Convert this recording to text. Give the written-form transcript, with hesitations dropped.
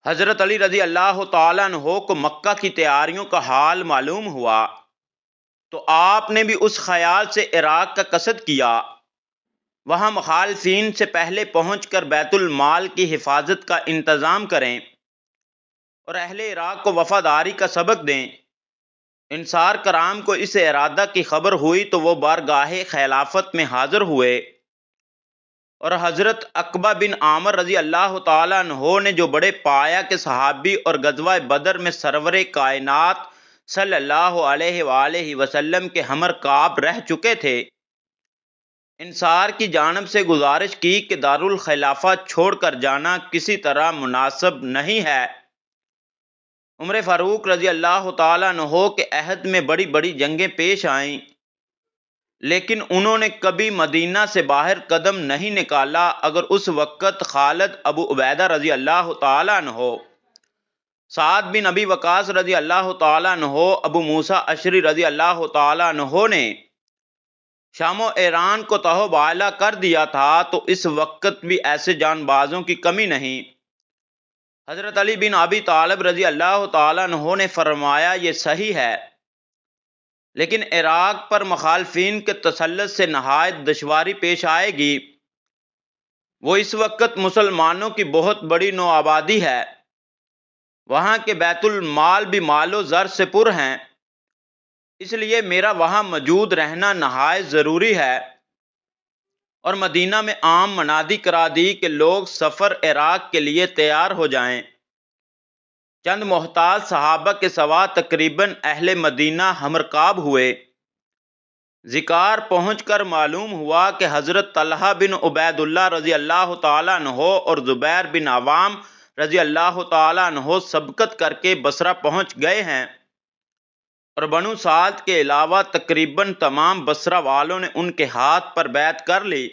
حضرت علی رضی اللہ تعالیٰ عنہ کو مکہ کی تیاریوں کا حال معلوم ہوا تو آپ نے بھی اس خیال سے عراق کا قصد کیا وہاں مخالفین سے پہلے پہنچ کر بیت المال کی حفاظت کا انتظام کریں اور اہل عراق کو وفاداری کا سبق دیں۔ انصار کرام کو اس ارادہ کی خبر ہوئی تو وہ بارگاہ خلافت میں حاضر ہوئے اور حضرت عقبہ بن عامر رضی اللہ تعالیٰ عنہ نے جو بڑے پایا کے صحابی اور غزوہ بدر میں سرور کائنات صلی اللہ علیہ وآلہ وسلم کے ہمرکاب رہ چکے تھے، انصار کی جانب سے گزارش کی کہ دارالخلافہ چھوڑ کر جانا کسی طرح مناسب نہیں ہے۔ عمر فاروق رضی اللہ تعالیٰ عنہ کے عہد میں بڑی بڑی جنگیں پیش آئیں، لیکن انہوں نے کبھی مدینہ سے باہر قدم نہیں نکالا۔ اگر اس وقت خالد ابو عبیدہ رضی اللہ تعالیٰ عنہ، سعد بن ابی وقاص رضی اللہ تعالیٰ عنہ، ابو موسیٰ اشعری رضی اللہ تعالیٰ عنہ نے شام و ایران کو تہو بالا کر دیا تھا تو اس وقت بھی ایسے جان بازوں کی کمی نہیں۔ حضرت علی بن ابی طالب رضی اللہ تعالیٰ عنہ نے فرمایا یہ صحیح ہے، لیکن عراق پر مخالفین کے تسلط سے نہایت دشواری پیش آئے گی۔ وہ اس وقت مسلمانوں کی بہت بڑی نو آبادی ہے، وہاں کے بیت المال بھی مال و زر سے پر ہیں، اس لیے میرا وہاں موجود رہنا نہایت ضروری ہے۔ اور مدینہ میں عام منادی کرا دی کہ لوگ سفر عراق کے لیے تیار ہو جائیں۔ چند محتاط صحابہ کے سوا تقریباً اہل مدینہ ہمرکاب ہوئے۔ ذکار پہنچ کر معلوم ہوا کہ حضرت طلحہ بن عبید اللہ رضی اللہ تعالیٰ عنہ اور زبیر بن عوام رضی اللہ تعالیٰ عنہ سبقت کر کے بصرہ پہنچ گئے ہیں، اور بنو سعد کے علاوہ تقریباً تمام بصرہ والوں نے ان کے ہاتھ پر بیعت کر لی۔